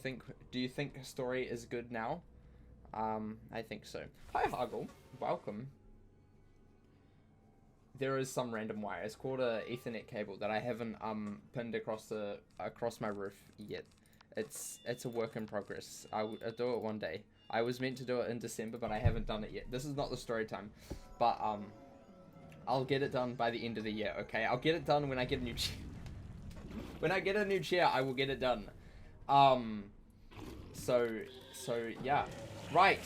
Do you think story is good now? I think so. Hi, Hoggle. Welcome. There is some random wire. It's called a Ethernet cable that I haven't pinned across my roof yet. It's a work in progress. I'll do it one day. I was meant to do it in December, but I haven't done it yet. This is not the story time, but I'll get it done by the end of the year. Okay, I'll get it done when I get a new chair. When I get a new chair, I will get it done. So yeah. Right,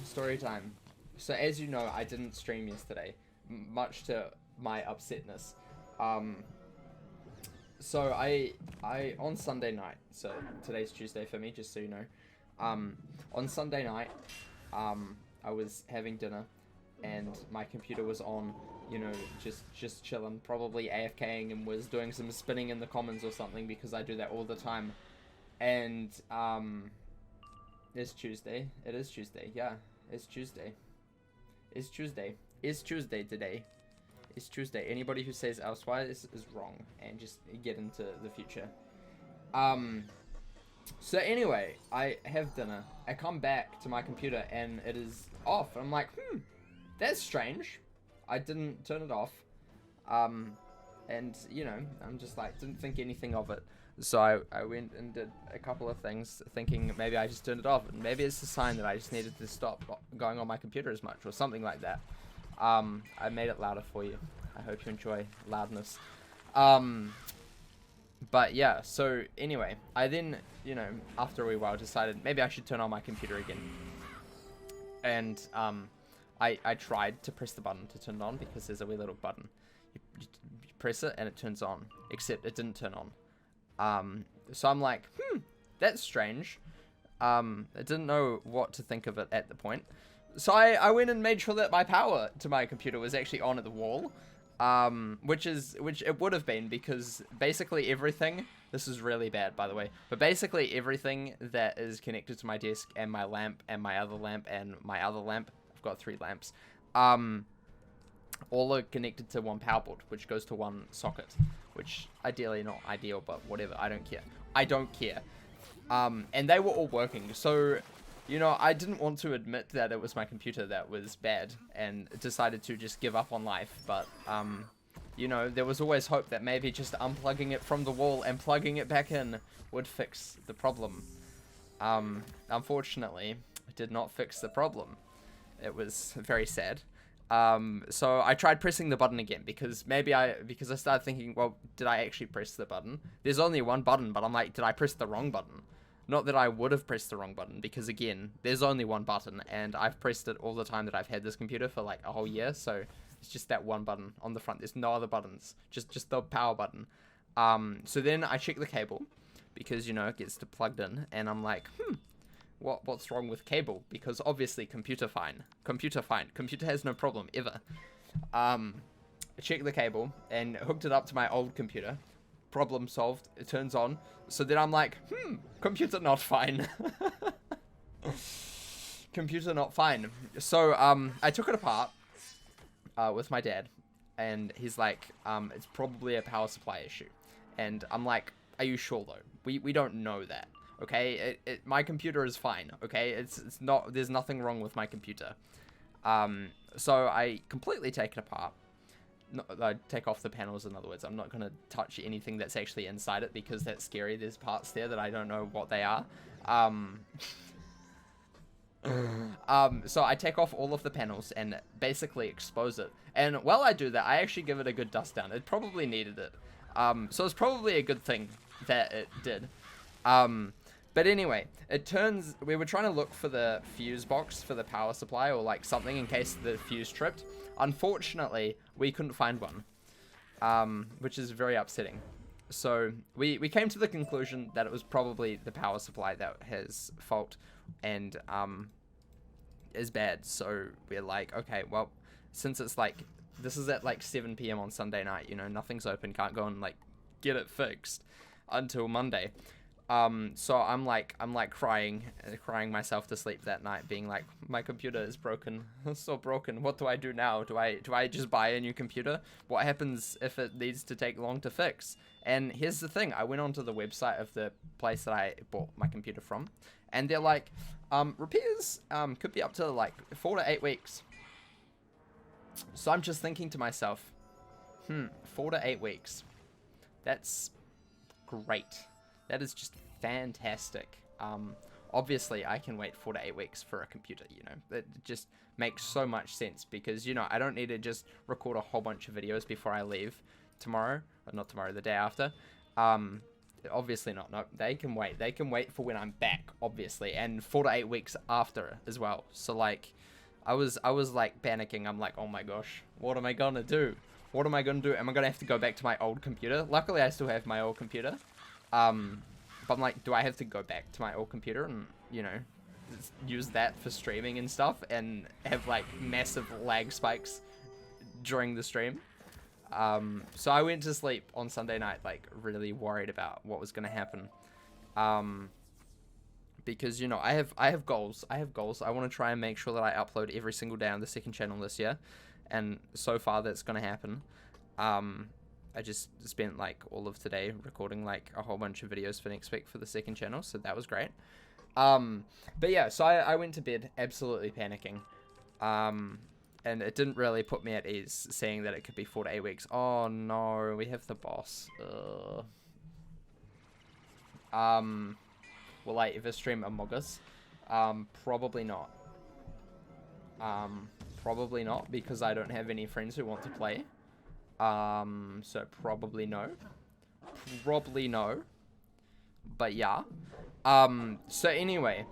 story time. So as you know, I didn't stream yesterday, much to my upsetness. So I on Sunday night, so today's Tuesday for me, just so you know. On Sunday night, I was having dinner, and my computer was on, you know, just chilling, probably AFKing, and was doing some spinning in the comments or something, because I do that all the time. And it's Tuesday. It is Tuesday. Yeah, it's Tuesday. It's Tuesday. It's Tuesday today. It's Tuesday. Anybody who says elsewise is wrong, and just get into the future. So anyway, I have dinner. I come back to my computer and it is off. I'm like, that's strange. I didn't turn it off. And you know, I'm just like, didn't think anything of it. So I went and did a couple of things, thinking maybe I just turned it off, and maybe it's a sign that I just needed to stop going on my computer as much, or something like that. I made it louder for you. I hope you enjoy loudness. But yeah, so anyway, I then, you know, after a wee while decided maybe I should turn on my computer again. And I tried to press the button to turn it on, because there's a wee little button. You press it and it turns on, except it didn't turn on. So I'm like, that's strange. I didn't know what to think of it at the point. So I went and made sure that my power to my computer was actually on at the wall. Which it would have been, because basically everything, this is really bad by the way, but basically everything that is connected to my desk and my lamp and my other lamp and my other lamp, I've got 3 lamps, all are connected to one power board, which goes to one socket, which ideally not ideal, but whatever, I don't care. I don't care. And they were all working, so, you know, I didn't want to admit that it was my computer that was bad, and decided to just give up on life, but, you know, there was always hope that maybe just unplugging it from the wall and plugging it back in would fix the problem. Unfortunately, it did not fix the problem. It was very sad. So I tried pressing the button again, because I started thinking, well, did I actually press the button? There's only one button, but I'm like, did I press the wrong button? Not that I would have pressed the wrong button, because again, there's only one button, and I've pressed it all the time that I've had this computer for like a whole year, so it's just that one button on the front. There's no other buttons, just the power button. So then I check the cable, because, you know, it gets plugged in, and I'm like, what's wrong with cable? Because obviously computer fine. Computer has no problem ever. I checked the cable and hooked it up to my old computer. Problem solved. It turns on. So then I'm like, computer not fine. Computer not fine. So I took it apart with my dad, and he's like, it's probably a power supply issue. And I'm like, are you sure though? We don't know that. Okay, my computer is fine. Okay, it's not. There's nothing wrong with my computer. So I completely take it apart. No, I take off the panels. In other words, I'm not gonna touch anything that's actually inside it, because that's scary. There's parts there that I don't know what they are. So I take off all of the panels and basically expose it. And while I do that, I actually give it a good dust down. It probably needed it. So it's probably a good thing that it did. But anyway, it turns, we were trying to look for the fuse box for the power supply, or like something in case the fuse tripped. Unfortunately, we couldn't find one, which is very upsetting. So we came to the conclusion that it was probably the power supply that has fault and is bad. So we're like, okay, well, since it's like, this is at like 7 PM on Sunday night, you know, nothing's open, can't go and like get it fixed until Monday. So I'm like crying myself to sleep that night, being like, my computer is broken. It's so broken. What do I do now? Do I just buy a new computer? What happens if it needs to take long to fix? And here's the thing, I went onto the website of the place that I bought my computer from, and they're like, repairs could be up to like 4 to 8 weeks. So I'm just thinking to myself, 4 to 8 weeks. That's great. That is just fantastic. Obviously, I can wait 4 to 8 weeks for a computer, you know. It just makes so much sense because, you know, I don't need to just record a whole bunch of videos before I leave tomorrow. Or not tomorrow, the day after. Obviously not. No, they can wait. They can wait for when I'm back, obviously. And 4 to 8 weeks after as well. So, like, I was like, panicking. I'm like, oh my gosh, what am I gonna do? What am I gonna do? Am I gonna have to go back to my old computer? Luckily, I still have my old computer. But I'm like, do I have to go back to my old computer and, you know, use that for streaming and stuff and have like massive lag spikes during the stream? So I went to sleep on Sunday night, like really worried about what was going to happen. Because, you know, I have goals. I want to try and make sure that I upload every single day on the second channel this year. And so far that's going to happen. I just spent like all of today recording like a whole bunch of videos for next week for the second channel, so that was great. But yeah, so I went to bed absolutely panicking. And it didn't really put me at ease seeing that it could be 4 to 8 weeks. Oh no, we have the boss. Will I ever stream Among Us? Probably not. Probably not, because I don't have any friends who want to play. So probably no. Probably no. But yeah. So anyway,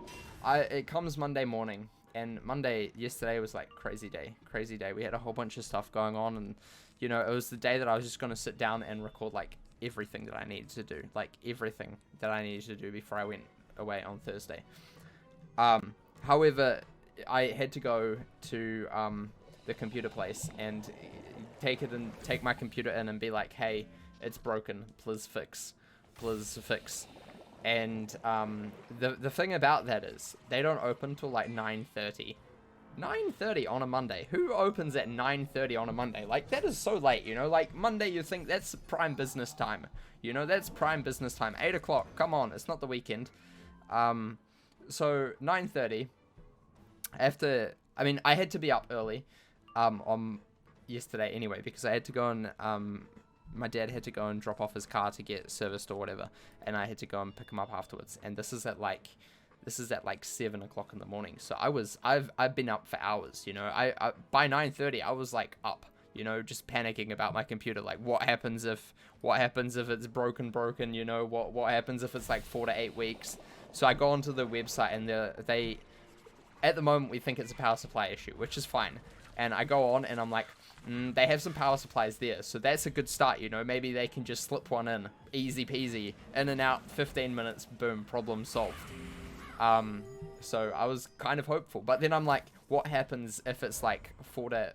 it comes Monday morning, and yesterday was like crazy day. We had a whole bunch of stuff going on, and, you know, it was the day that I was just going to sit down and record like everything that I needed to do. Like everything that I needed to do before I went away on Thursday. However, I had to go to, the computer place and take my computer in and be like, hey, it's broken, please fix. And the thing about that is they don't open till like 9:30 on a Monday. Who opens at 9:30 on a Monday? Like, that is so late, you know. Like, Monday, you think that's prime business time, you know. That's prime business time. 8 o'clock, come on, it's not the weekend. So 9:30, I had to be up early on yesterday anyway, because I had to go and my dad had to go and drop off his car to get serviced or whatever, and I had to go and pick him up afterwards. And this is at like 7 o'clock in the morning. So I've been up for hours, you know. I by 9:30 I was like up, you know, just panicking about my computer. Like, what happens if it's broken, you know, what happens if it's like 4 to 8 weeks. So I go onto the website, and they at the moment we think it's a power supply issue, which is fine. And I go on and I'm like, they have some power supplies there, so that's a good start, you know. Maybe they can just slip one in, easy peasy, in and out, 15 minutes, boom, problem solved. So I was kind of hopeful, but then I'm like, what happens if it's like 4 to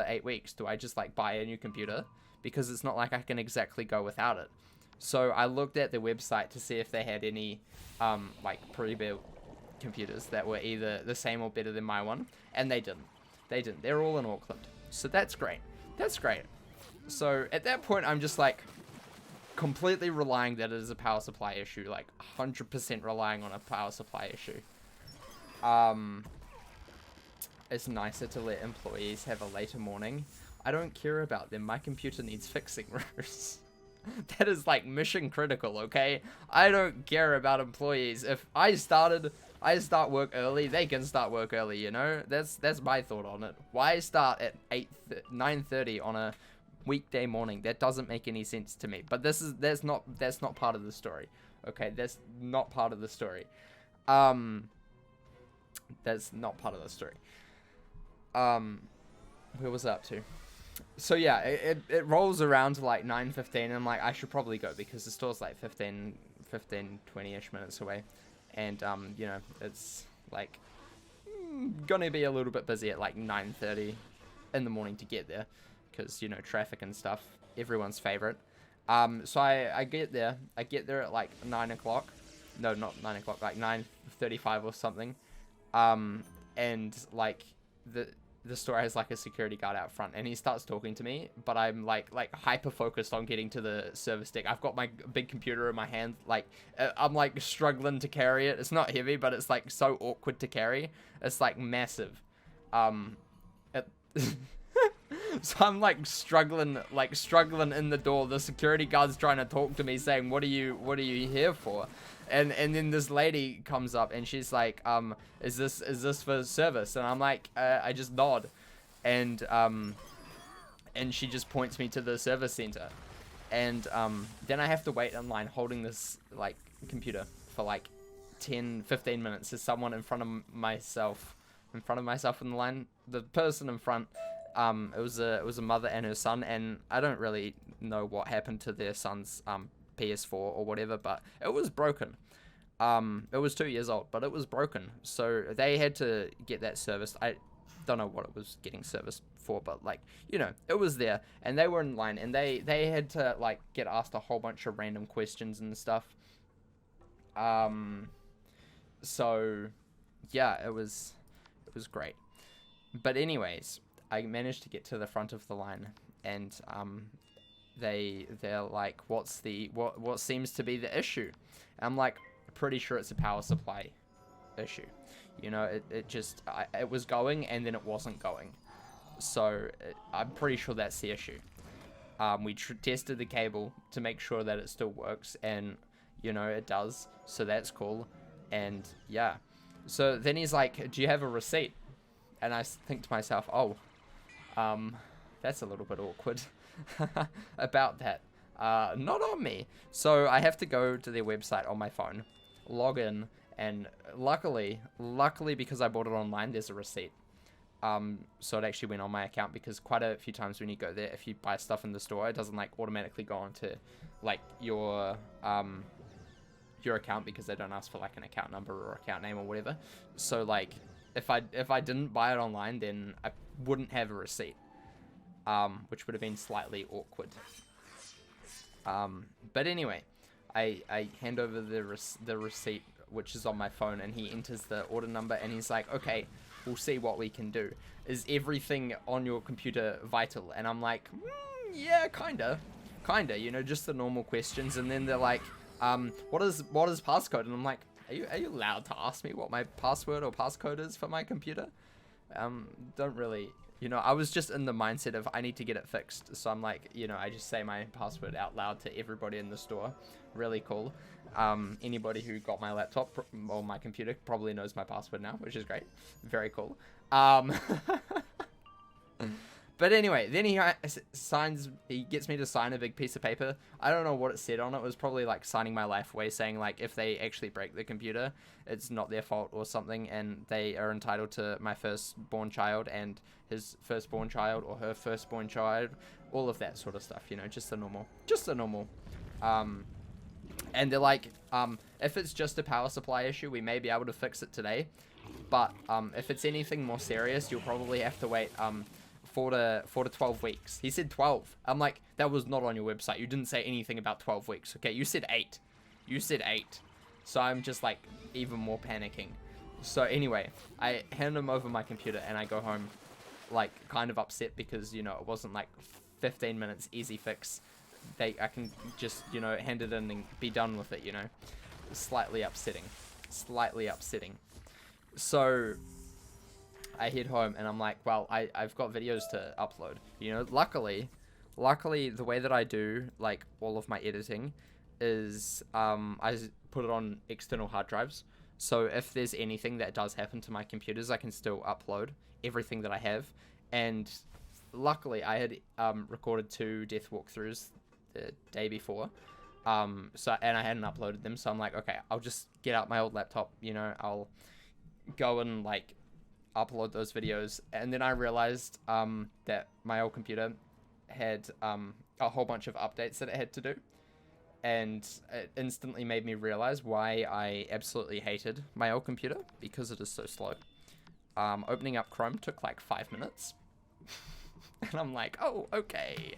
8 weeks? Do I just like buy a new computer? Because it's not like I can exactly go without it. So I looked at the website to see if they had any like pre-built computers that were either the same or better than my one, and they didn't. They're all in Auckland. So that's great. So at that point, I'm just like completely relying that it is a power supply issue, like 100% relying on a power supply issue. It's nicer to let employees have a later morning. I don't care about them. My computer needs fixing, Rose. That is like mission critical, okay? I don't care about employees. If I start work early, they can start work early, you know? That's my thought on it. Why start at 9:30 on a weekday morning? That doesn't make any sense to me. But that's not part of the story. Okay, that's not part of the story. That's not part of the story. Where was I up to? So yeah, it rolls around to like 9:15, and I'm like, I should probably go because the store's like 20-ish minutes away. And, you know, it's like gonna be a little bit busy at like 9:30 in the morning to get there because, you know, traffic and stuff, everyone's favorite. So I get there. I get there at like 9 o'clock. No, not 9 o'clock, like 9:35 or something. And like the store has like a security guard out front, and he starts talking to me, but I'm like hyper focused on getting to the service deck. I've got my big computer in my hand, like I'm like struggling to carry it. It's not heavy, but it's like so awkward to carry. It's like massive. It So I'm like struggling in the door. The security guard's trying to talk to me, saying, what are you here for? And then this lady comes up and she's like, is this for service? And I'm like, I just nod, and she just points me to the service center, and then I have to wait in line holding this like computer for like 10-15 minutes. There's someone in front of myself in the line. The person in front, it was a mother and her son, and I don't really know what happened to their son's PS4 or whatever, but it was broken. It was 2 years old, but it was broken, so they had to get that serviced. I don't know what it was getting serviced for, but like, you know, it was there, and they were in line, and they had to like get asked a whole bunch of random questions and stuff. So yeah, it was great. But anyways, I managed to get to the front of the line, and they're like, what seems to be the issue? And I'm like, pretty sure it's a power supply issue. You know, it was going, and then it wasn't going. So I'm pretty sure that's the issue. We tested the cable to make sure that it still works, and you know, it does. So that's cool. And yeah. So then he's like, do you have a receipt? And I think to myself, oh, that's a little bit awkward about that. Not on me. So I have to go to their website on my phone, log in, and luckily because I bought it online, there's a receipt. So it actually went on my account, because quite a few times when you go there, if you buy stuff in the store, it doesn't like automatically go onto like your account, because they don't ask for like an account number or account name or whatever. So like, if I didn't buy it online, then I wouldn't have a receipt, which would have been slightly awkward. But anyway, I hand over the receipt, which is on my phone, and he enters the order number, and he's like, okay, we'll see what we can do. Is everything on your computer vital? And I'm like, yeah, kinda, you know, just the normal questions. And then they're like, what is passcode? And I'm like, are you allowed to ask me what my password or passcode is for my computer? Don't really, you know, I was just in the mindset of I need to get it fixed. So I'm like, you know, I just say my password out loud to everybody in the store. Really cool. Anybody who got my laptop or my computer probably knows my password now, which is great. Very cool. But anyway, then he gets me to sign a big piece of paper. I don't know what it said on it. It was probably like signing my life away, saying like, if they actually break the computer, it's not their fault or something, and they are entitled to my firstborn child and his firstborn child or her firstborn child, all of that sort of stuff, you know, just the normal. And they're like, if it's just a power supply issue, we may be able to fix it today, but if it's anything more serious, you'll probably have to wait 4 to 12 weeks. He said 12. I'm like, that was not on your website. You didn't say anything about 12 weeks. Okay, you said 8. So I'm just like even more panicking. So anyway, I hand him over my computer, and I go home like kind of upset, because, you know, it wasn't like 15 minutes easy fix. I can just, you know, hand it in and be done with it, you know. Slightly upsetting. So I head home, and I'm like, well, I've got videos to upload. You know, luckily, the way that I do like all of my editing is I put it on external hard drives. So if there's anything that does happen to my computers, I can still upload everything that I have. And luckily, I had recorded 2 death walkthroughs the day before. And I hadn't uploaded them, so I'm like, okay, I'll just get out my old laptop, you know, I'll go and like upload those videos. And then I realized that my old computer had a whole bunch of updates that it had to do, and it instantly made me realize why I absolutely hated my old computer, because it is so slow. Opening up Chrome took like 5 minutes. And I'm like, oh, okay,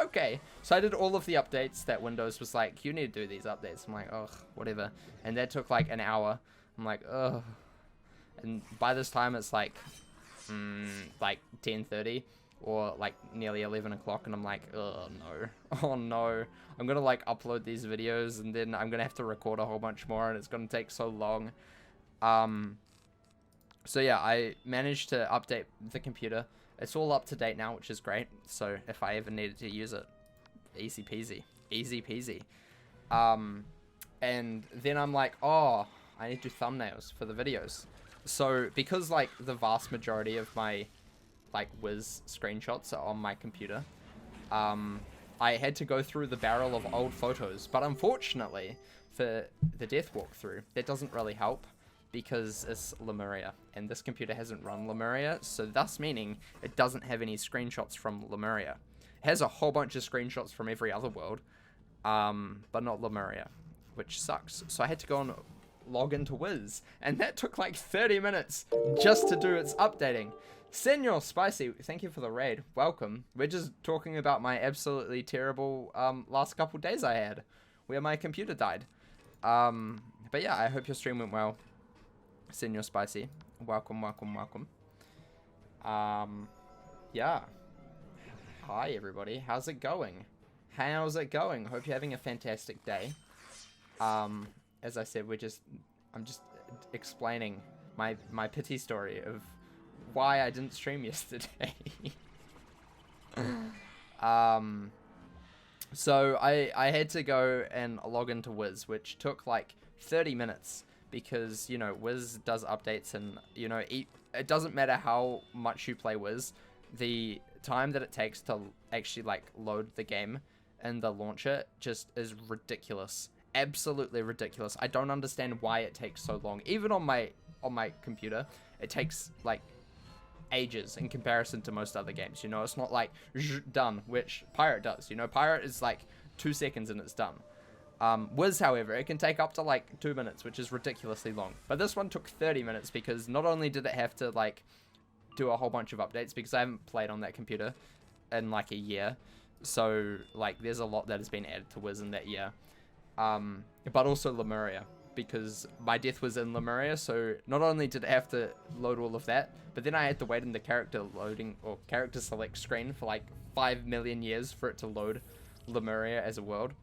Okay. So I did all of the updates that Windows was like, you need to do these updates. I'm like, ugh, whatever. And that took like an hour. I'm like, ugh. And by this time it's like 10:30 or like nearly 11 o'clock, and I'm like, oh no, oh no, I'm gonna like upload these videos and then I'm gonna have to record a whole bunch more, and it's gonna take so long. So yeah, I managed to update the computer. It's all up to date now, which is great. So if I ever needed to use it, easy peasy, easy peasy. And then I'm like, oh, I need to do thumbnails for the videos. So because like the vast majority of my like Wiz screenshots are on my computer, I had to go through the barrel of old photos. But unfortunately for the death walkthrough, that doesn't really help because it's Lemuria, and this computer hasn't run Lemuria, so thus meaning it doesn't have any screenshots from Lemuria. It has a whole bunch of screenshots from every other world, but not Lemuria, which sucks. So I had to go and log into Wiz, and that took like 30 minutes just to do its updating. Senor Spicy, thank you for the raid. Welcome. We're just talking about my absolutely terrible last couple days I had, where my computer died. But yeah, I hope your stream went well. Senor Spicy, welcome, welcome, welcome. Yeah. Hi everybody, how's it going? How's it going? Hope you're having a fantastic day. As I said, I'm just explaining my pity story of why I didn't stream yesterday. So I had to go and log into Wiz, which took like 30 minutes. Because, you know, Wiz does updates, and, you know, it doesn't matter how much you play Wiz, the time that it takes to actually, like, load the game and the launcher just is ridiculous. Absolutely ridiculous. I don't understand why it takes so long. Even on my computer, it takes, like, ages in comparison to most other games. You know, it's not like, done, which Pirate does. You know, Pirate is, like, 2 seconds and it's done. Wiz, however, it can take up to like 2 minutes, which is ridiculously long. But this one took 30 minutes because not only did it have to like do a whole bunch of updates, because I haven't played on that computer in like a year, so like there's a lot that has been added to Wiz in that year. But also Lemuria, because my death was in Lemuria, so not only did it have to load all of that, but then I had to wait in the character loading or character select screen for like 5 million years for it to load Lemuria as a world.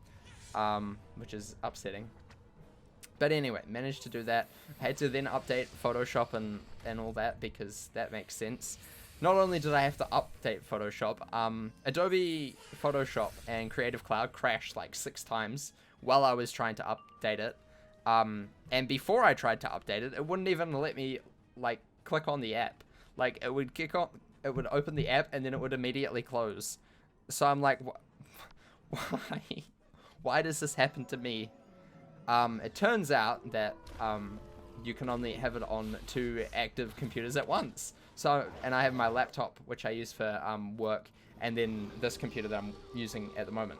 Which is upsetting. But anyway, managed to do that. I had to then update Photoshop and all that, because that makes sense. Not only did I have to update Photoshop, Adobe Photoshop and Creative Cloud crashed like 6 times while I was trying to update it. And before I tried to update it, it wouldn't even let me like click on the app. Like it would it would open the app and then it would immediately close. So I'm like, why? Why does this happen to me? It turns out that you can only have it on 2 active computers at once. So, and I have my laptop, which I use for work, and then this computer that I'm using at the moment,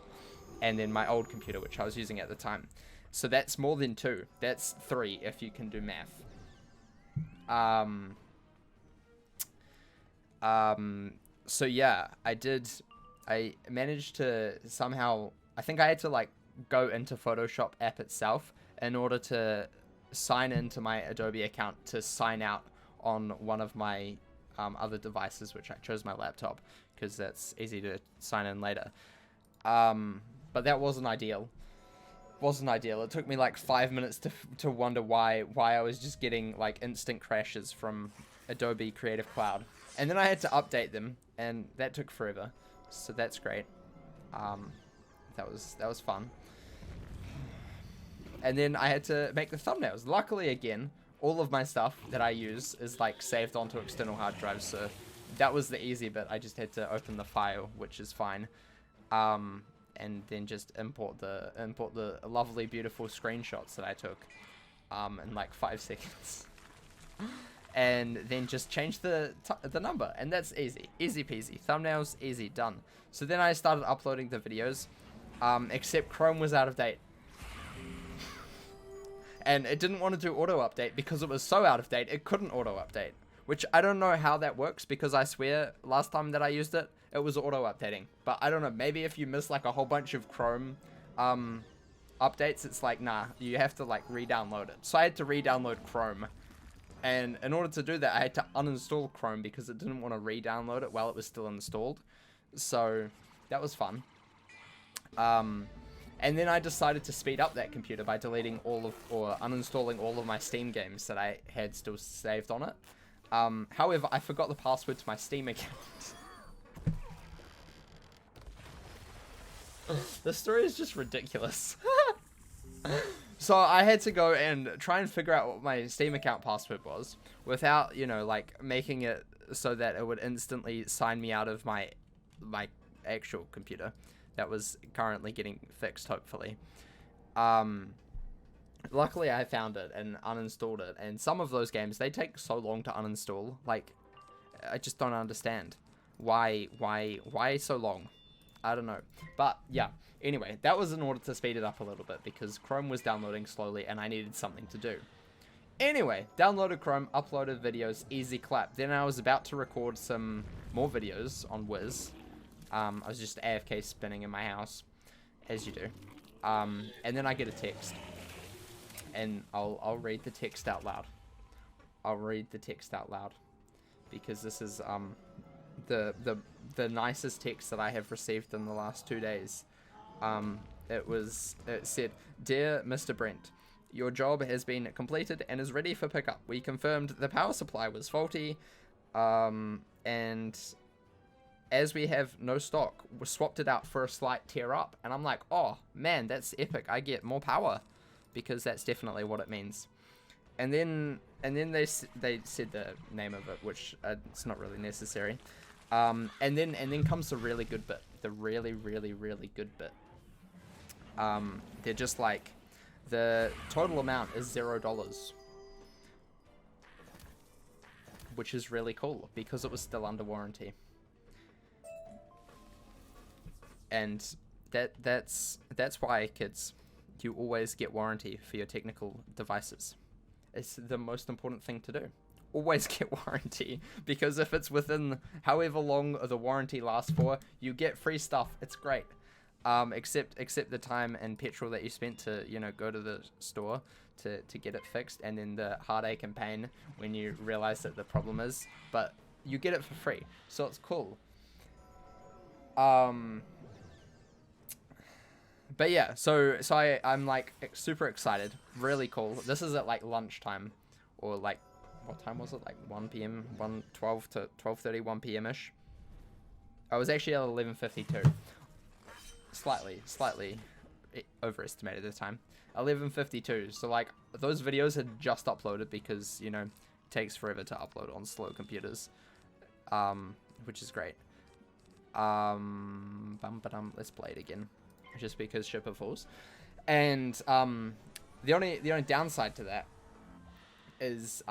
and then my old computer, which I was using at the time. So that's more than 2. That's 3 if you can do math. So yeah, I managed to somehow, I think I had to like go into Photoshop app itself in order to sign into my Adobe account to sign out on one of my other devices, which I chose my laptop because that's easy to sign in later. But that wasn't ideal. It took me like 5 minutes to wonder why I was just getting like instant crashes from Adobe Creative Cloud. And then I had to update them, and that took forever. So that's great. That was fun. And then I had to make the thumbnails. Luckily, again, all of my stuff that I use is like saved onto external hard drives, so that was the easy bit. I just had to open the file, which is fine, and then just import the lovely, beautiful screenshots that I took in like 5 seconds, and then just change the number, and that's easy peasy. Thumbnails, easy, done. So then I started uploading the videos, except Chrome was out of date. And it didn't want to do auto update because it was so out of date, it couldn't auto update. Which I don't know how that works, because I swear last time that I used it, it was auto-updating. But I don't know, maybe if you miss like a whole bunch of Chrome updates, it's like, nah, you have to like re-download it. So I had to re-download Chrome. And in order to do that, I had to uninstall Chrome because it didn't want to re-download it while it was still installed. So that was fun. And then I decided to speed up that computer by deleting or uninstalling all of my Steam games that I had still saved on it. However, I forgot the password to my Steam account. This story is just ridiculous. So I had to go and try and figure out what my Steam account password was without, you know, like making it so that it would instantly sign me out of my actual computer that was currently getting fixed, hopefully. Luckily I found it and uninstalled it, and some of those games, they take so long to uninstall. Like, I just don't understand why so long. I don't know. But yeah, anyway, that was in order to speed it up a little bit because Chrome was downloading slowly and I needed something to do. Anyway, downloaded Chrome, uploaded videos, easy clap. Then I was about to record some more videos on Wiz. I was just AFK spinning in my house, as you do. And then I get a text. And I'll read the text out loud. I'll read the text out loud. Because this is the nicest text that I have received in the last 2 days. It said, "Dear Mr. Brent, your job has been completed and is ready for pickup. We confirmed the power supply was faulty, and as we have no stock, we swapped it out for a slight tear up." And I'm like, oh man, that's epic. I get more power, because that's definitely what it means. And then they said the name of it, which it's not really necessary. And then comes the really good bit, the really good bit. They're just like, the total amount is $0, which is really cool because it was still under warranty. And that's why, kids, you always get warranty for your technical devices. It's the most important thing to do. Always get warranty, because if it's within however long the warranty lasts for, you get free stuff. It's great. Except the time and petrol that you spent to, you know, go to the store to get it fixed, and then the heartache and pain when you realize that the problem is, but you get it for free, so it's cool. But yeah, so I'm like super excited, really cool. This is at like lunchtime, or like, what time was it? Like 1 p.m., 12 to 12:30, 1 p.m.-ish. I was actually at 11:52. Slightly overestimated the time. 11:52. So like, those videos had just uploaded because, you know, it takes forever to upload on slow computers, which is great. Let's play it again, just because shipper falls. And the only downside to that is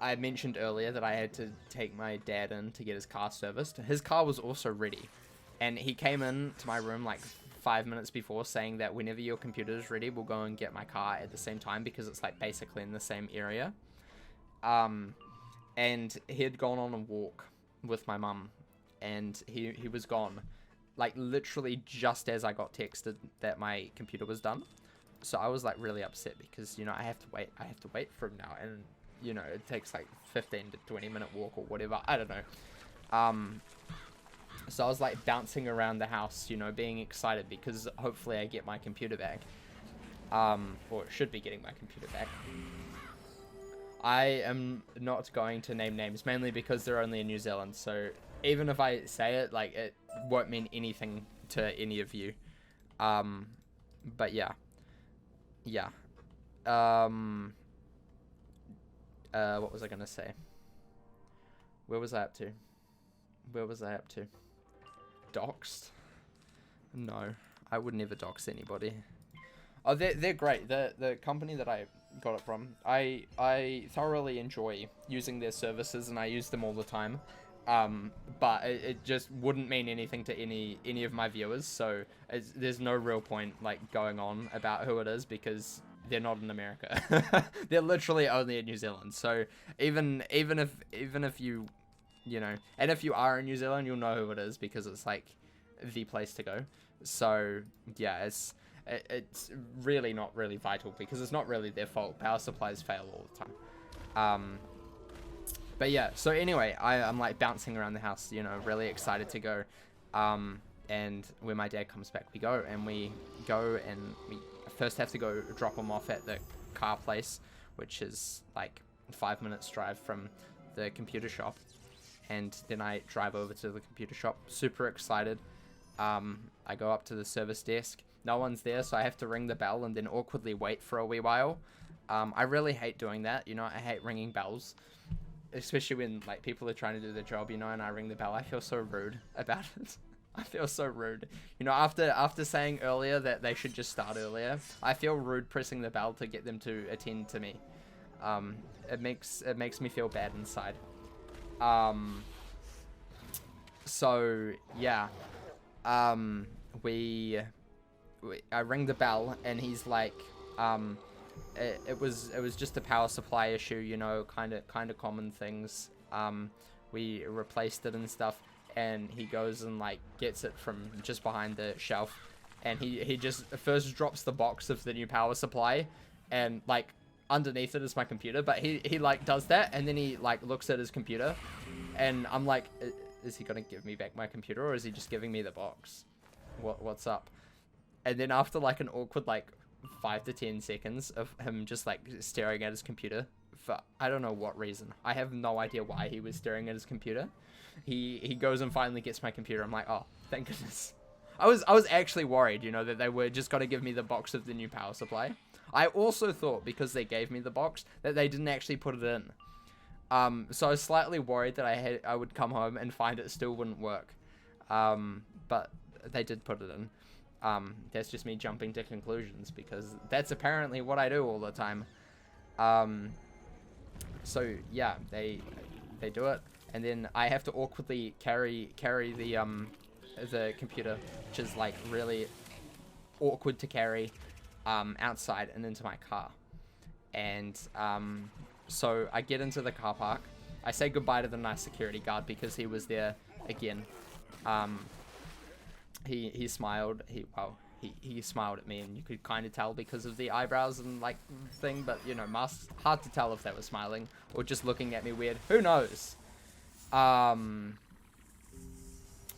I mentioned earlier that I had to take my dad in to get his car serviced. His car was also ready, and he came in to my room like 5 minutes before, saying that whenever your computer is ready, we'll go and get my car at the same time, because it's like basically in the same area. And he had gone on a walk with my mum, and he was gone, like literally just as I got texted that my computer was done. So I was like really upset, because, you know, I have to wait for him now, and, you know, it takes like 15 to 20 minute walk or whatever, I don't know. So I was like bouncing around the house, you know, being excited because hopefully I get my computer back, or should be getting my computer back. I am not going to name names, mainly because they're only in New Zealand, so even if I say it, like, it won't mean anything to any of you. But yeah. What was I gonna say? Where was I up to? Doxed? No, I would never dox anybody. Oh, they're great. The company that I got it from, I thoroughly enjoy using their services, and I use them all the time. But it just wouldn't mean anything to any of my viewers, so there's no real point like going on about who it is, because they're not in America. They're literally only in New Zealand. So even if you you know, and if you are in New Zealand, you'll know who it is because it's like the place to go. So yeah, it's really not really vital because it's not really their fault. Power supplies fail all the time. But yeah, so anyway, I'm like bouncing around the house, you know, really excited to go. And when my dad comes back, we go and we first have to go drop him off at the car place, which is like 5 minutes drive from the computer shop. And then I drive over to the computer shop, super excited. I go up to the service desk. No one's there, so I have to ring the bell and then awkwardly wait for a wee while. I really hate doing that, you know, I hate ringing bells. Especially when like people are trying to do their job, you know, and I ring the bell. I feel so rude about it. I feel so rude. You know, after saying earlier that they should just start earlier, I feel rude pressing the bell to get them to attend to me. It makes me feel bad inside. So yeah, I ring the bell and he's like, it was just a power supply issue, you know, kind of common things. We replaced it and stuff, and he goes and like gets it from just behind the shelf, and he just first drops the box of the new power supply, and like underneath it is my computer, but he like does that, and then he like looks at his computer, and I'm like, is he gonna give me back my computer, or is he just giving me the box? What's up? And then after like an awkward like 5 to 10 seconds of him just like staring at his computer for I don't know what reason. I have no idea why he was staring at his computer. He goes and finally gets my computer. I'm like, oh, thank goodness. I was actually worried, you know, that they were just gonna give me the box of the new power supply. I also thought because they gave me the box that they didn't actually put it in. So I was slightly worried that I would come home and find it still wouldn't work. But they did put it in. That's just me jumping to conclusions because that's apparently what I do all the time. So yeah, they do it, and then I have to awkwardly carry the computer, which is like really awkward to carry, outside and into my car. And so I get into the car park. I say goodbye to the nice security guard because he was there again. He smiled. He smiled at me, and you could kind of tell because of the eyebrows and like thing. But you know, masks, hard to tell if they were smiling or just looking at me weird. Who knows?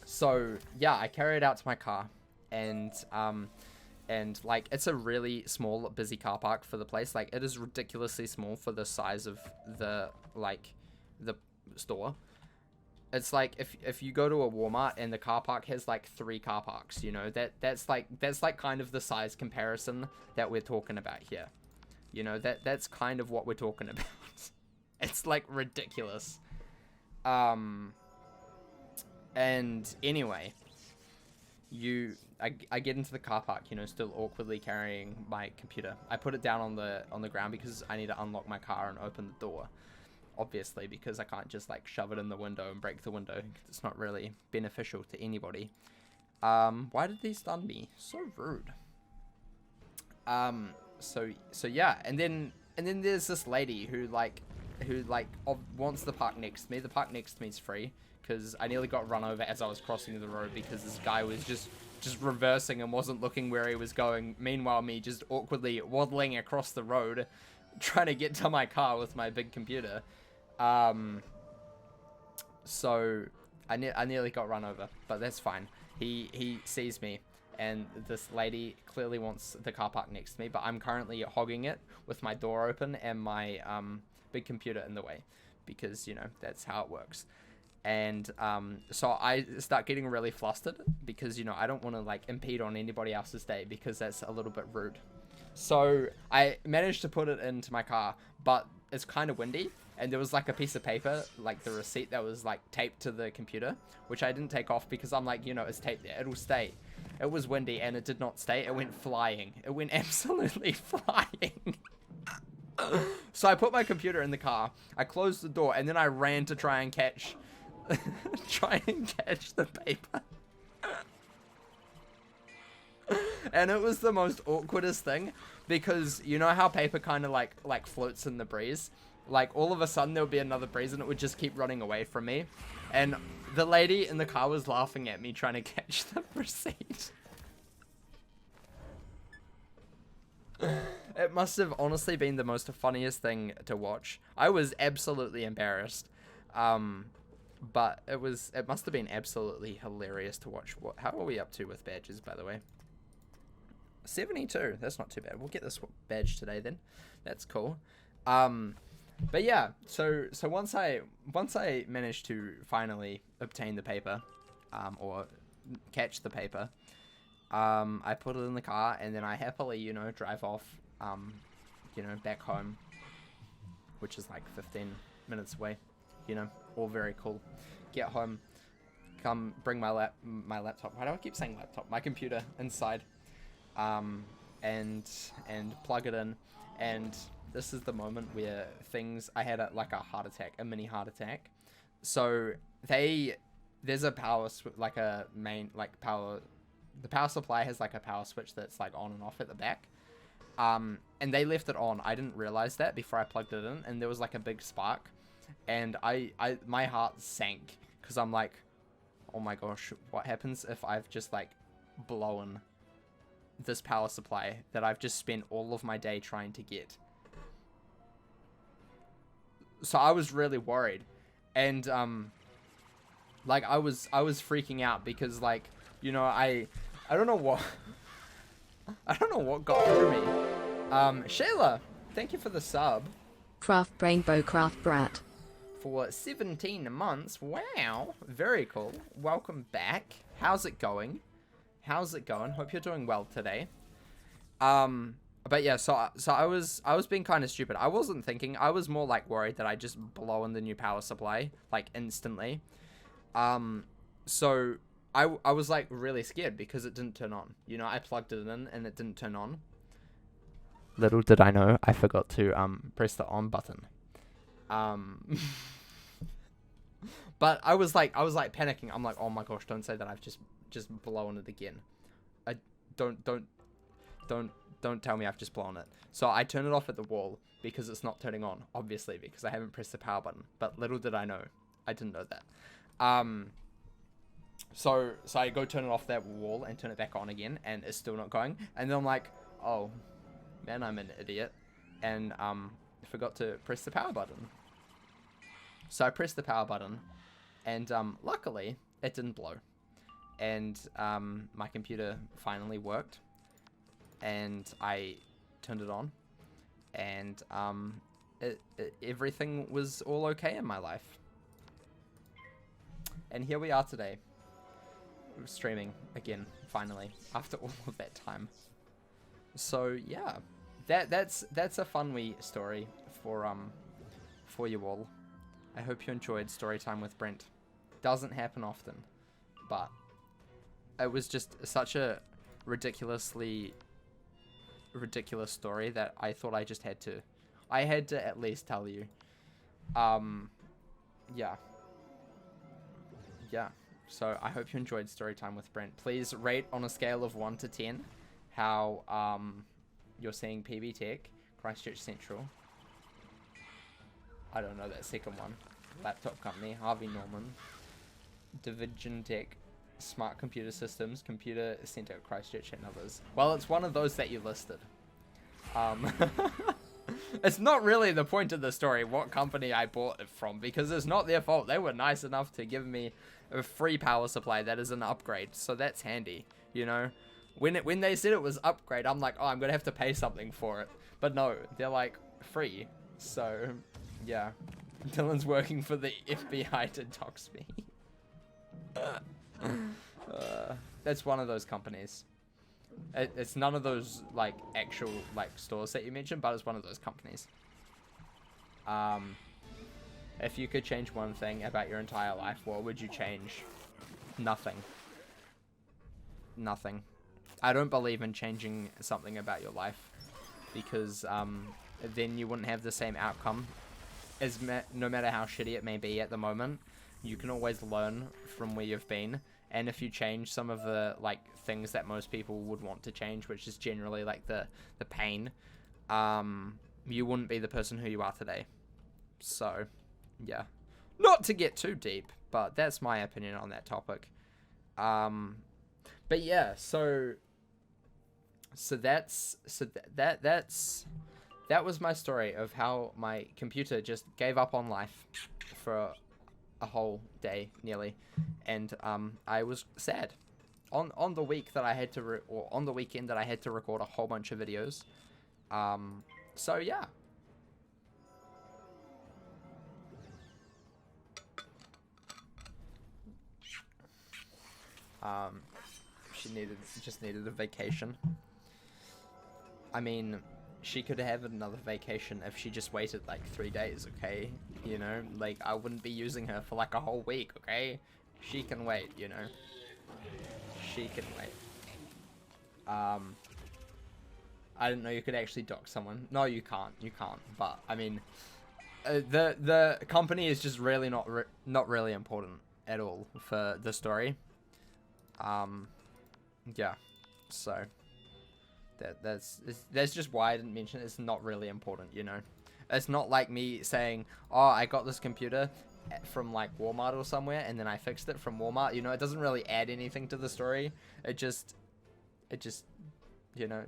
So yeah, I carry it out to my car, and like it's a really small, busy car park for the place. Like it is ridiculously small for the size of the store. It's like if you go to a Walmart and the car park has like 3 car parks, you know, that's like kind of the size comparison that we're talking about here. You know, that's kind of what we're talking about. It's like ridiculous. And anyway, I get into the car park, you know, still awkwardly carrying my computer. I put it down on the ground because I need to unlock my car and open the door. Obviously, because I can't just like shove it in the window and break the window. It's not really beneficial to anybody. Why did they stun me? So rude. So yeah, and then there's this lady who wants the park next to me. The park next to me is free because I nearly got run over as I was crossing the road because this guy was just reversing and wasn't looking where he was going. Meanwhile, me just awkwardly waddling across the road, trying to get to my car with my big computer. So I nearly got run over, but that's fine. He sees me, and this lady clearly wants the car park next to me, but I'm currently hogging it with my door open and my big computer in the way, because you know that's how it works. And so I start getting really flustered because you know I don't want to like impede on anybody else's day because that's a little bit rude. So I managed to put it into my car, but it's kind of windy, and there was like a piece of paper, like the receipt that was like taped to the computer, which I didn't take off because I'm like, you know, it's taped there, it'll stay. It was windy and it did not stay. It went flying. It went absolutely flying. So I put my computer in the car, I closed the door, and then I ran to try and catch the paper. And it was the most awkwardest thing because you know how paper kind of like floats in the breeze. Like, all of a sudden, there would be another breeze, and it would just keep running away from me. And the lady in the car was laughing at me, trying to catch the receipt. It must have honestly been the most funniest thing to watch. I was absolutely embarrassed. But it must have been absolutely hilarious to watch. How are we up to with badges, by the way? 72. That's not too bad. We'll get this badge today then. That's cool. But yeah, so once I managed to finally obtain the paper, or catch the paper, I put it in the car, and then I happily, you know, drive off, you know, back home, which is like 15 minutes away, you know, all very cool. Get home, come bring my laptop. Why do I keep saying laptop? My computer inside, and plug it in, and this is the moment where I had like a heart attack, a mini heart attack. So there's a power like a main like power. The power supply has like a power switch that's like on and off at the back. And they left it on. I didn't realize that before I plugged it in, and there was like a big spark, and my heart sank, because I'm like, oh my gosh, what happens if I've just like blown this power supply that I've just spent all of my day trying to get? So I was really worried, and like I was freaking out, because, like, you know, I don't know what got through me. Shayla, thank you for the sub. Craft Rainbow Craft Brat. For 17 months. Wow, very cool. Welcome back. How's it going? Hope you're doing well today. But yeah, so I was being kind of stupid. I wasn't thinking. I was more like worried that I just blow in the new power supply like instantly. So I was like really scared because it didn't turn on. You know, I plugged it in and it didn't turn on. Little did I know, I forgot to press the on button. But I was like panicking. I'm like, oh my gosh, don't say that I've just blown it again. Don't tell me I've just blown it. So I turn it off at the wall because it's not turning on, obviously, because I haven't pressed the power button. But little did I know, I didn't know that. So I go turn it off that wall and turn it back on again, and it's still not going. And then I'm like, oh man, I'm an idiot, and forgot to press the power button. So I pressed the power button, and luckily it didn't blow, and my computer finally worked, and I turned it on, and everything was all okay in my life. And here we are today, streaming again, finally, after all of that time. So yeah, that's a fun wee story for you all. I hope you enjoyed story time with Brent. Doesn't happen often, but it was just such a ridiculous story that I thought I had to at least tell you. Yeah. So I hope you enjoyed story time with Brent. Please rate on a scale of 1 to 10 how you're seeing PB Tech, Christchurch Central. I don't know that second one. Laptop Company, Harvey Norman, Division Tech, Smart Computer Systems, Computer Centre Christchurch, and others. Well, it's one of those that you listed. It's not really the point of the story what company I bought it from, because it's not their fault. They were nice enough to give me a free power supply that is an upgrade, so that's handy, you know. When they said it was upgrade, I'm like, oh, I'm gonna have to pay something for it. But no, they're like free. So yeah, Dylan's working for the FBI to dox me. That's one of those companies. It's none of those like actual like stores that you mentioned, but it's one of those companies. If you could change one thing about your entire life, what would you change? Nothing. Nothing. I don't believe in changing something about your life, because then you wouldn't have the same outcome. No matter how shitty it may be at the moment, you can always learn from where you've been. And if you change some of the like things that most people would want to change, which is generally like the pain, you wouldn't be the person who you are today. So, yeah. Not to get too deep, but that's my opinion on that topic. But yeah, that was my story of how my computer just gave up on life for a whole day nearly, and I was sad on the week that I had to or on the weekend that I had to record a whole bunch of videos. So yeah. She just needed a vacation. I mean, she could have another vacation if she just waited like 3 days, okay? You know, like I wouldn't be using her for like a whole week, okay? She can wait, you know. She can wait. I didn't know you could actually dock someone. No, you can't. You can't. But I mean, the company is just really not really important at all for the story. Yeah. So that's just why I didn't mention it. It's not really important, you know. It's not like me saying, oh, I got this computer from like Walmart or somewhere and then I fixed it from Walmart. You know, it doesn't really add anything to the story. It just you know,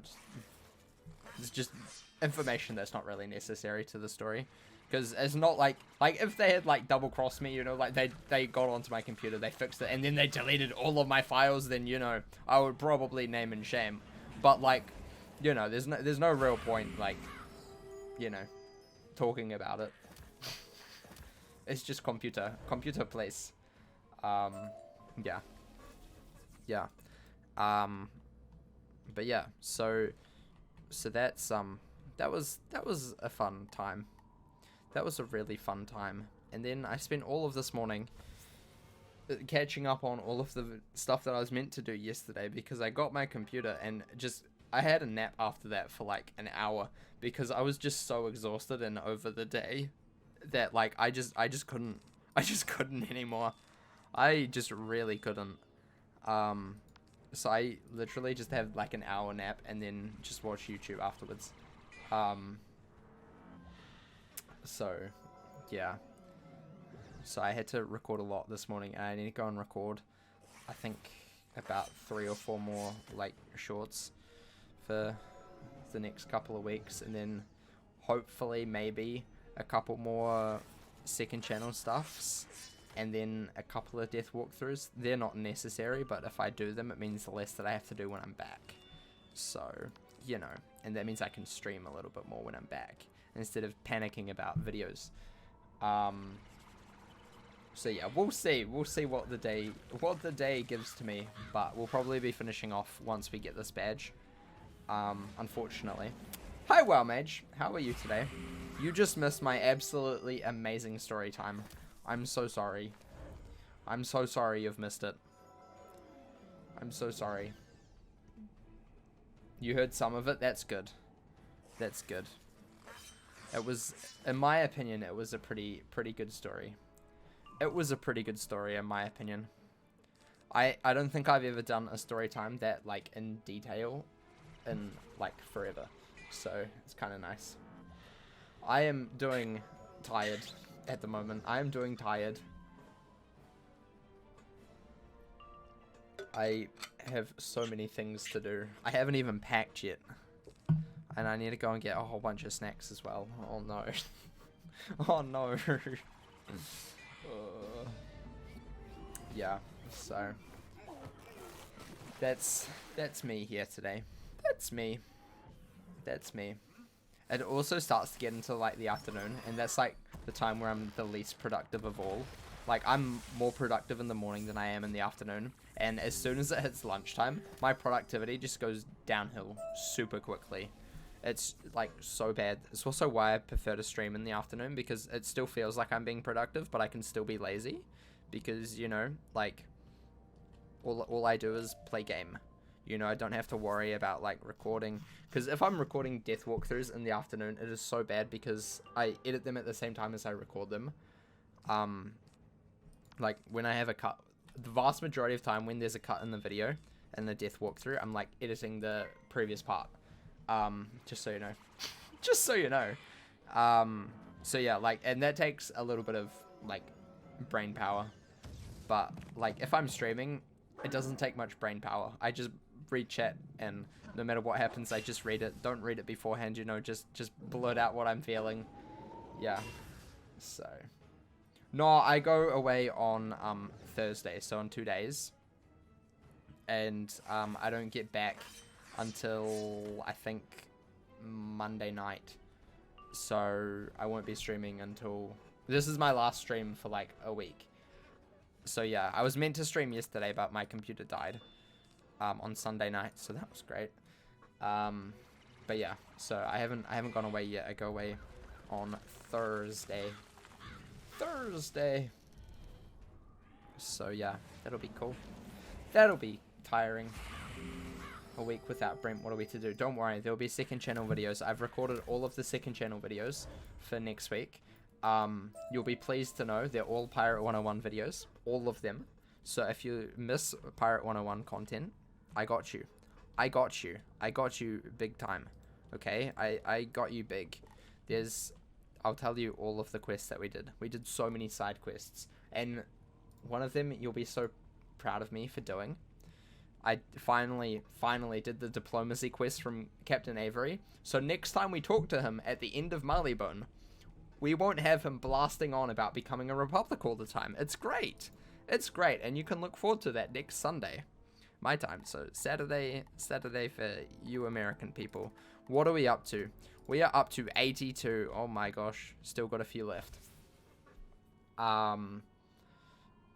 it's just information that's not really necessary to the story. Because it's not like if they had like double crossed me, you know, like they got onto my computer, they fixed it, and then they deleted all of my files, then, you know, I would probably name and shame. But like, you know, there's no real point, like, you know, talking about it. It's just computer place. Yeah. But yeah, so that's that was a fun time. That was a really fun time. And then I spent all of this morning catching up on all of the stuff that I was meant to do yesterday, because I got my computer and I had a nap after that for like an hour because I was just so exhausted and over the day that like I just couldn't anymore. I just really couldn't. So I literally just had like an hour nap and then just watch YouTube afterwards. So yeah. So I had to record a lot this morning, and I need to go and record, I think, about 3 or 4 more like shorts for the next couple of weeks, and then hopefully maybe a couple more second channel stuffs, and then a couple of death walkthroughs. They're not necessary, but if I do them, it means the less that I have to do when I'm back. So, you know, and that means I can stream a little bit more when I'm back instead of panicking about videos. So yeah, we'll see what the day gives to me, but we'll probably be finishing off once we get this badge. Unfortunately. Hi Wow Mage, how are you today? You just missed my absolutely amazing story time. I'm so sorry. I'm so sorry you've missed it. I'm so sorry. You heard some of it? That's good. That's good. It was, in my opinion, it was a pretty good story. It was a pretty good story, in my opinion. I don't think I've ever done a story time that, like, in detail in, like, forever. So, it's kind of nice. I am doing tired at the moment. I am doing tired. I have so many things to do. I haven't even packed yet. And I need to go and get a whole bunch of snacks as well. Oh, no. Oh, no. Yeah, so that's me here today. That's me. It also starts to get into like the afternoon, and that's like the time where I'm the least productive of all. Like, I'm more productive in the morning than I am in the afternoon, and as soon as it hits lunchtime, my productivity just goes downhill super quickly. It's like so bad. It's also why I prefer to stream in the afternoon, because it still feels like I'm being productive, but I can still be lazy, because, you know, like all I do is play game. You know, I don't have to worry about like recording, because if I'm recording death walkthroughs in the afternoon, it is so bad because I edit them at the same time as I record them. Like when I have a cut, the vast majority of time when there's a cut in the video and the death walkthrough, I'm like editing the previous part. Just so you know. Just so you know. So yeah, like, and that takes a little bit of like brain power. But like, if I'm streaming, it doesn't take much brain power. I just read chat, and no matter what happens, I just read it. Don't read it beforehand, you know, just blurt out what I'm feeling. Yeah. So no, I go away on Thursday, so in 2 days. And I don't get back until I think Monday night. So I won't be streaming until... This is my last stream for like a week. So yeah, I was meant to stream yesterday, but my computer died on Sunday night, so that was great. But yeah, so I haven't gone away yet. I go away on Thursday. So yeah, that'll be cool. That'll be tiring. A week without Brent. What are we to do? Don't worry, there'll be second channel videos. I've recorded all of the second channel videos for next week. You'll be pleased to know they're all Pirate 101 videos, all of them. So if you miss Pirate 101 content, I got you. I got you big time. Okay, I got you big. I'll tell you all of the quests that we did. We did so many side quests, and one of them you'll be so proud of me for doing. I finally did the diplomacy quest from Captain Avery. So next time we talk to him at the end of Marleybone, we won't have him blasting on about becoming a Republic all the time. It's great. It's great, and you can look forward to that next Sunday, my time. So Saturday for you American people. What are we up to? We are up to 82. Oh my gosh, still got a few left.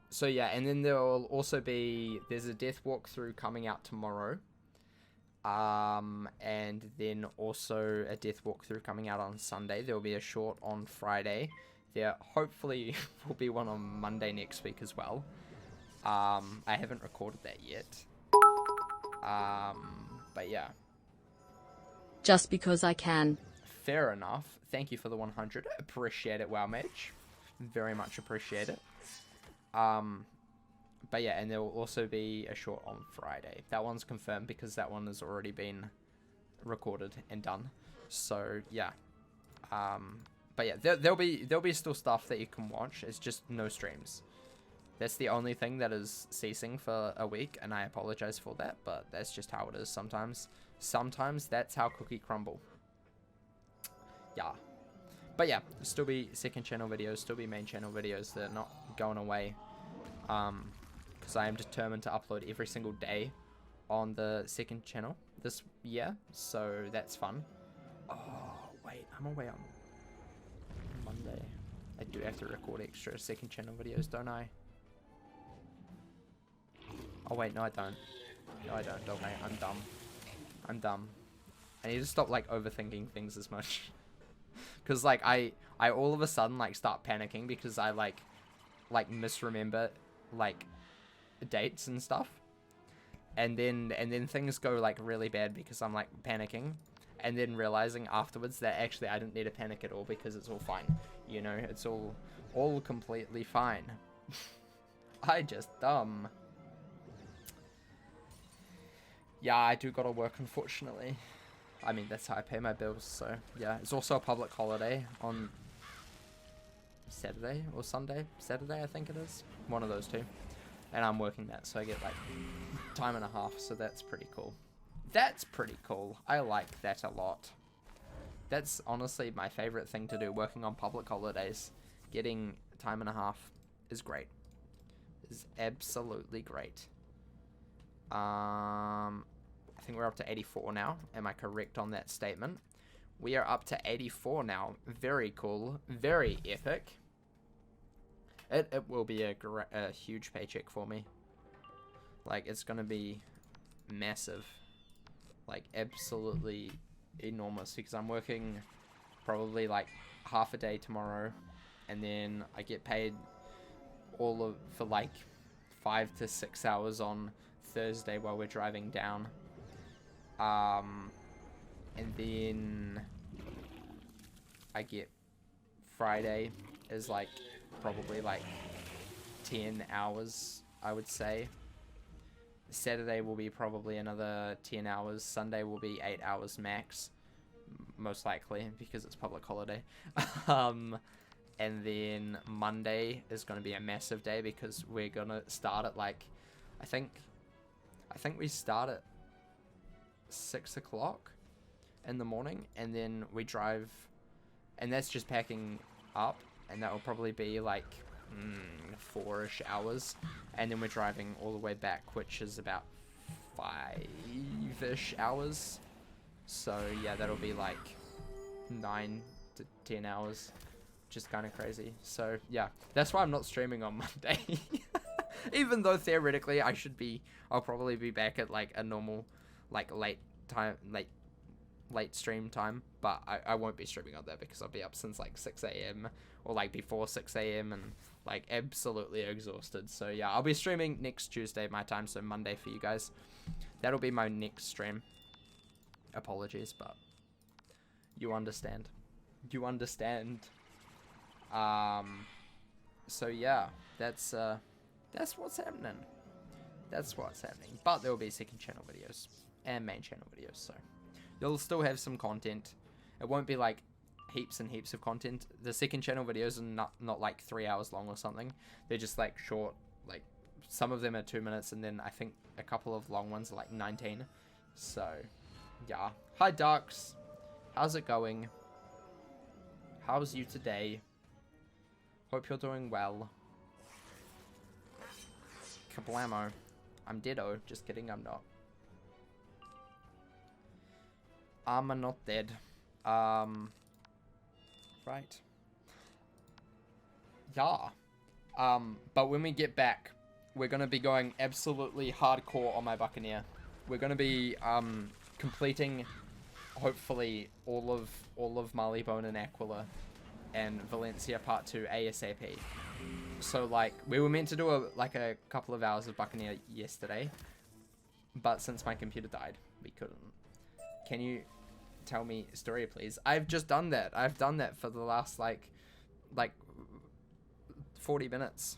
So yeah, and then there will also be, there's a death walkthrough coming out tomorrow. And then also a death walkthrough coming out on Sunday. There will be a short on Friday. There hopefully will be one on Monday next week as well. I haven't recorded that yet. But yeah. Just because I can. Fair enough. Thank you for the 100. Appreciate it, WowMage. Very much appreciate it. But yeah, and there will also be a short on Friday. That one's confirmed because that one has already been recorded and done. So yeah. But yeah, there'll be still stuff that you can watch. It's just no streams. That's the only thing that is ceasing for a week, and I apologize for that, but that's just how it is sometimes. Sometimes that's how cookie crumble. Yeah. But yeah, still be second channel videos, still be main channel videos. They're not going away. Because I am determined to upload every single day on the second channel this year. So that's fun. Oh, wait, I'm away on Monday. I do have to record extra second channel videos, don't I? Oh wait, no I don't. No I don't, don't worry, I'm dumb. I'm dumb. I need to stop like overthinking things as much. Cause like I all of a sudden like start panicking because I like misremember like dates and stuff. And then things go like really bad because I'm like panicking. And then realizing afterwards that actually I didn't need to panic at all because it's all fine. You know, it's all completely fine. I just dumb. Yeah, I do gotta work, unfortunately. I mean, that's how I pay my bills, so yeah. It's also a public holiday on Saturday or Sunday. Saturday, I think it is. One of those two. And I'm working that, so I get like time and a half, so that's pretty cool. That's pretty cool. I like that a lot. That's honestly my favorite thing to do, working on public holidays. Getting time and a half is great. Is absolutely great. I think we're up to 84 now. Am I correct on that statement? We are up to 84 now. Very cool. Very epic. It will be a huge paycheck for me. Like, it's going to be massive. Like, absolutely enormous. Because I'm working probably like half a day tomorrow. And then I get paid for like 5 to 6 hours on Thursday while we're driving down. And then I get Friday is like probably like 10 hours, I would say. Saturday will be probably another 10 hours. Sunday will be 8 hours max. most likely, because it's public holiday. And then Monday is going to be a massive day because we're going to start at like, I think we start at 6 o'clock in the morning, and then we drive, and that's just packing up, and that will probably be like 4-ish hours, and then we're driving all the way back, which is about 5-ish hours. So yeah, that'll be like 9 to 10 hours, just kind of crazy. So yeah, that's why I'm not streaming on Monday. Even though theoretically I'll probably be back at like a normal, like late stream time, but I won't be streaming on that because I'll be up since like 6 a.m. or like before 6 a.m. and like absolutely exhausted. So yeah, I'll be streaming next Tuesday my time, so Monday for you guys. That'll be my next stream. Apologies, but you understand. You understand. So yeah, that's what's happening. That's what's happening. But there will be second channel videos and main channel videos, so you'll still have some content. It won't be like heaps and heaps of content. The second channel videos are not like 3 hours long or something. They're just like short, like some of them are 2 minutes, and then I think a couple of long ones are like 19. So yeah. Hi Ducks. How's it going? How's you today? Hope you're doing well. Kablamo. I'm deado. Just kidding, I'm not. I'm not dead. Right. Yeah. But when we get back, we're gonna be going absolutely hardcore on my Buccaneer. We're gonna be, completing, hopefully, all of Marleybone and Aquila and Valencia Part 2 ASAP. So, like, we were meant to do a couple of hours of Buccaneer yesterday, but since my computer died, we couldn't. Can you tell me a story, please? I've just done that. I've done that for the last, like 40 minutes.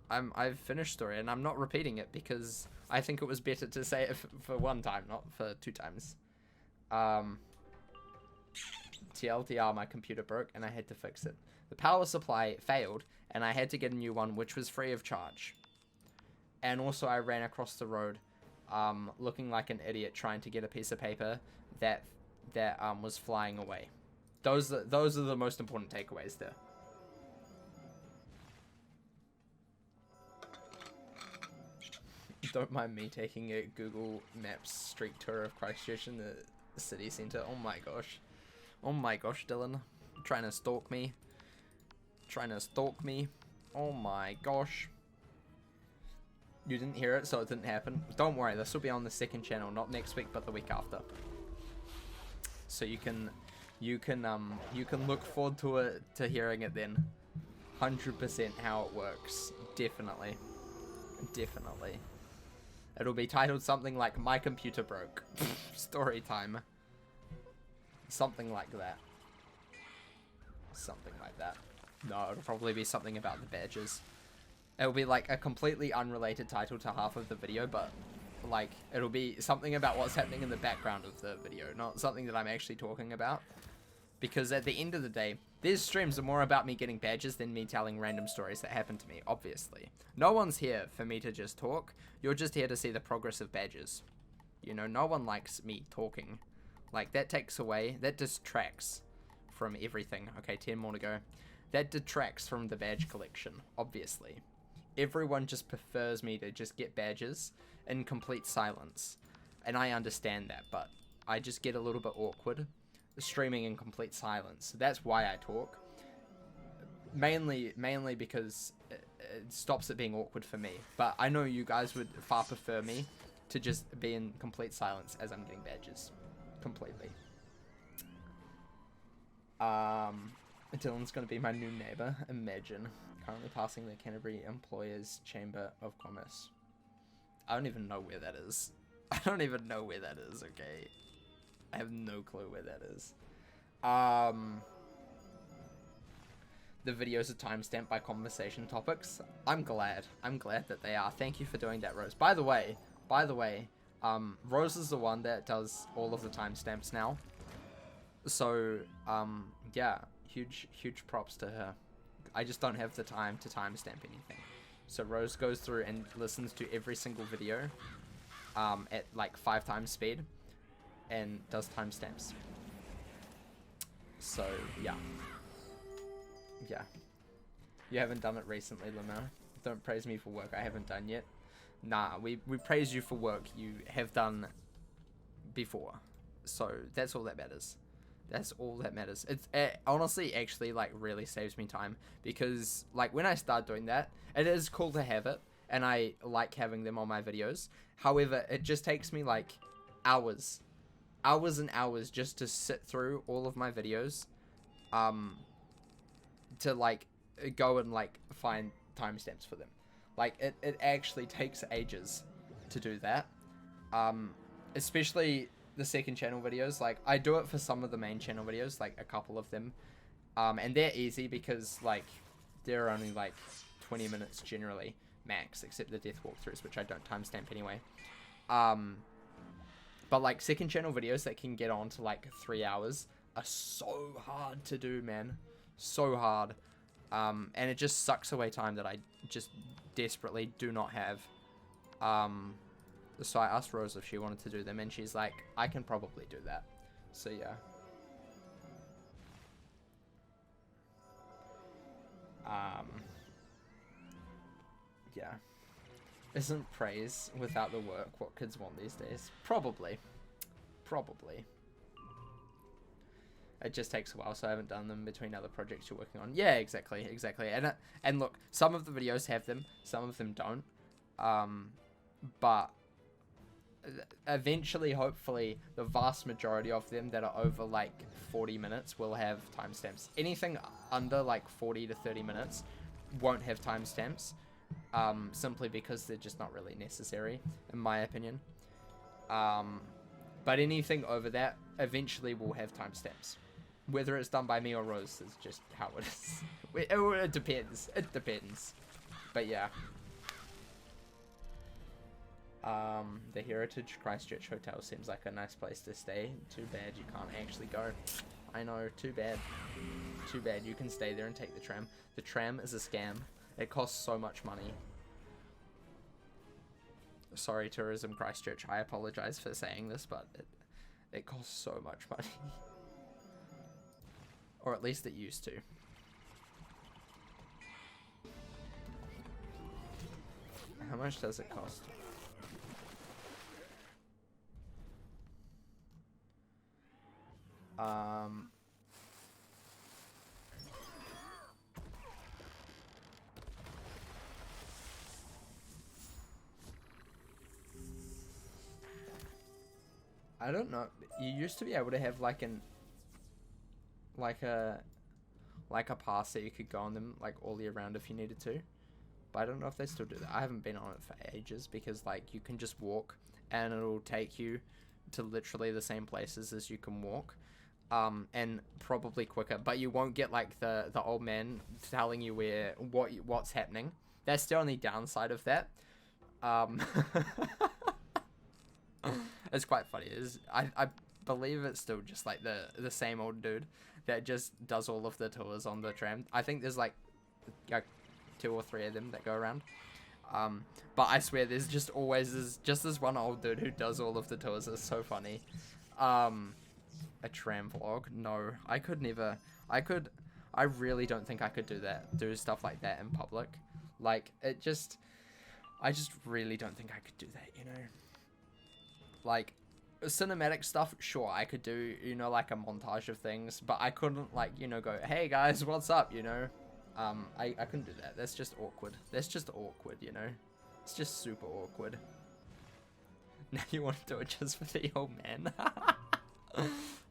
I've finished story, and I'm not repeating it because I think it was better to say it for one time, not for 2 times. TLDR, my computer broke, and I had to fix it. The power supply failed, and I had to get a new one, which was free of charge. And also, I ran across the road, looking like an idiot, trying to get a piece of paper that was flying away. Those are the most important takeaways there. Don't mind me taking a Google Maps street tour of Christchurch in the city centre. Oh my gosh. Oh my gosh, Dylan. Trying to stalk me. Trying to stalk me. Oh my gosh. You didn't hear it, so it didn't happen. Don't worry, this will be on the second channel, not next week, but the week after. So you can look forward to hearing it then. 100% how it works. Definitely. Definitely. It'll be titled something like My Computer Broke. Story time. Something like that. Something like that. No, it'll probably be something about the badges. It'll be like a completely unrelated title to half of the video, but like it'll be something about what's happening in the background of the video, not something that I'm actually talking about. Because at the end of the day, these streams are more about me getting badges than me telling random stories that happen to me, obviously. No one's here for me to just talk. You're just here to see the progress of badges. You know, no one likes me talking. Like, that takes away, that distracts from everything. Okay, 10 more to go. That detracts from the badge collection, obviously. Everyone just prefers me to just get badges in complete silence. And I understand that, but I just get a little bit awkward streaming in complete silence. That's why I talk. Mainly because it stops it being awkward for me. But I know you guys would far prefer me to just be in complete silence as I'm getting badges. Completely. Dylan's gonna be my new neighbor. Imagine. Currently passing the Canterbury Employers Chamber of Commerce. I don't even know where that is. I don't even know where that is, okay? I have no clue where that is. The videos are timestamped by conversation topics. I'm glad that they are. Thank you for doing that, Rose. By the way, Rose is the one that does all of the timestamps now. So, yeah, huge props to her. I just don't have the time to timestamp anything. So Rose goes through and listens to every single video at like 5 times speed and does timestamps. So, yeah. Yeah. You haven't done it recently, Luna. Don't praise me for work I haven't done yet. Nah, we praise you for work you have done before. So, that's all that matters. That's all that matters. It honestly actually like really saves me time because like when I start doing that, it is cool to have it and I like having them on my videos. However, it just takes me like hours and hours just to sit through all of my videos to like go and like find timestamps for them. Like it actually takes ages to do that. Especially the second channel videos. Like I do it for some of the main channel videos, like a couple of them, and they're easy because like they're only like 20 minutes generally max, except the death walkthroughs, which I don't timestamp anyway. But like second channel videos that can get on to like 3 hours are so hard to do, man, so hard. And it just sucks away time that I just desperately do not have. So I asked Rose if she wanted to do them, and she's like, I can probably do that. So yeah. Yeah. Isn't praise without the work what kids want these days? Probably. Probably. It just takes a while, so I haven't done them between other projects you're working on. Yeah, exactly. And look, some of the videos have them, some of them don't. But eventually, hopefully, the vast majority of them that are over like 40 minutes will have timestamps. Anything under like 40 to 30 minutes won't have timestamps, simply because they're just not really necessary, in my opinion. But anything over that eventually will have timestamps. Whether it's done by me or Rose is just how it is. It depends. It depends. But yeah. The Heritage Christchurch Hotel seems like a nice place to stay. Too bad you can't actually go. I know, too bad. Too bad. You can stay there and take the tram. The tram is a scam. It costs so much money. Sorry, Tourism Christchurch. I apologize for saying this, but it costs so much money. Or at least it used to. How much does it cost? I don't know. You used to be able to have like a pass that you could go on them like all year round if you needed to. But I don't know if they still do that. I haven't been on it for ages because like you can just walk and it'll take you to literally the same places as you can walk. And probably quicker, but you won't get like the old man telling you what's happening. That's the only downside of that. It's quite funny. I believe it's still just like the same old dude that just does all of the tours on the tram. I think there's like 2 or 3 of them that go around. But I swear there's just always this one old dude who does all of the tours. It's so funny. A tram vlog? No, I could never. I really don't think I could do stuff like that in public. Like, I just really don't think I could do that, you know? Like, cinematic stuff, sure, I could do, you know, like a montage of things, but I couldn't, like, you know, go, hey guys, what's up, you know? I couldn't do that. That's just awkward. That's just awkward, you know? It's just super awkward. Now you want to do it just for the old man.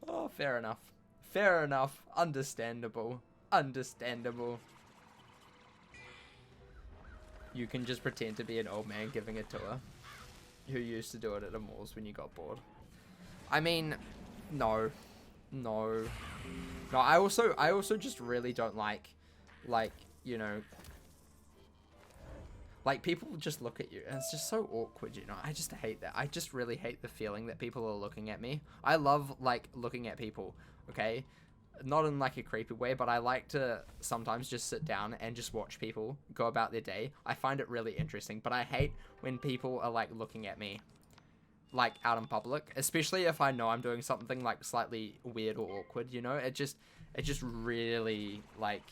Oh, fair enough. Fair enough. Understandable. Understandable. You can just pretend to be an old man giving a tour who used to do it at the malls when you got bored. I mean, no. No. No, I also just really don't like, you know, like, people just look at you, and it's just so awkward, you know? I just hate that. I just really hate the feeling that people are looking at me. I love, like, looking at people okay? Not in like a creepy way, but I like to sometimes just sit down and just watch people go about their day. I find it really interesting, but I hate when people are like looking at me like out in public, especially if I know I'm doing something like slightly weird or awkward, you know? It just really like,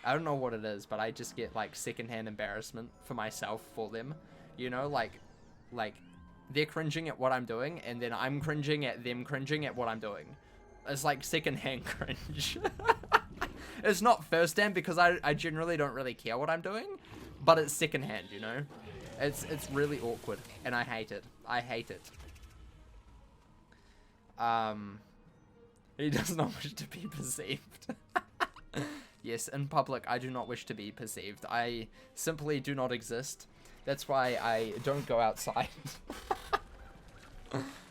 I don't know what it is, but I just get like secondhand embarrassment for myself for them, you know? Like they're cringing at what I'm doing, and then I'm cringing at them cringing at what I'm doing. It's like secondhand cringe. It's not firsthand because I generally don't really care what I'm doing, but it's secondhand, you know? It's really awkward, and I hate it. I hate it. He does not wish to be perceived. Yes, in public, I do not wish to be perceived. I simply do not exist. That's why I don't go outside.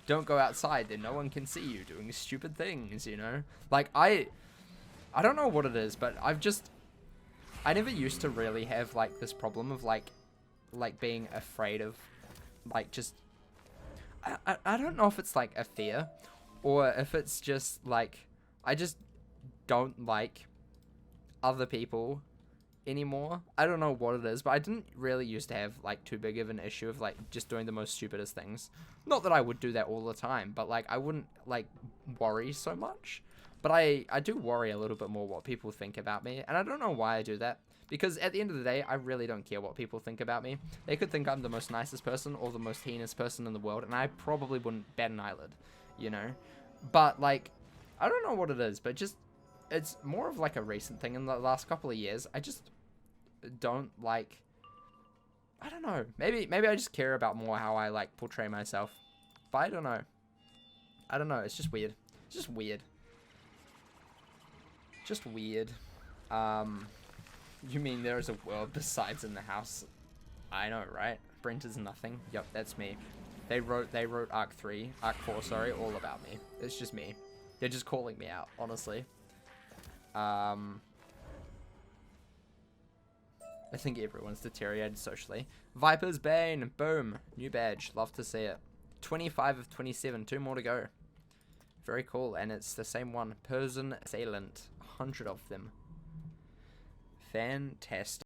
Don't go outside, then no one can see you doing stupid things, you know? Like, I don't know what it is, but I never used to really have, like, this problem of, like being afraid of, like, just, I don't know if it's, like, a fear, or if it's just, like, I just don't like other people anymore. I don't know what it is, but I didn't really used to have like too big of an issue of like just doing the most stupidest things. Not that I would do that all the time, but like I wouldn't like worry so much. But I do worry a little bit more what people think about me, and I don't know why I do that. Because at the end of the day, I really don't care what people think about me. They could think I'm the most nicest person or the most heinous person in the world, and I probably wouldn't bat an eyelid, you know? But like, I don't know what it is, but just, it's more of like a recent thing in the last couple of years. I just don't like, I don't know, maybe I just care about more how I like portray myself, but I don't know, it's just weird. Just weird. You mean there is a world besides in the house? I know, right? Brent is nothing. Yep, that's me. They wrote Arc 4, sorry, all about me. It's just me. They're just calling me out, honestly. I think everyone's deteriorated socially. Viper's Bane, boom, new badge, love to see it. 25 of 27, 2 more to go. Very cool, and it's the same one, Persian Assailant, 100 of them. Fantastic.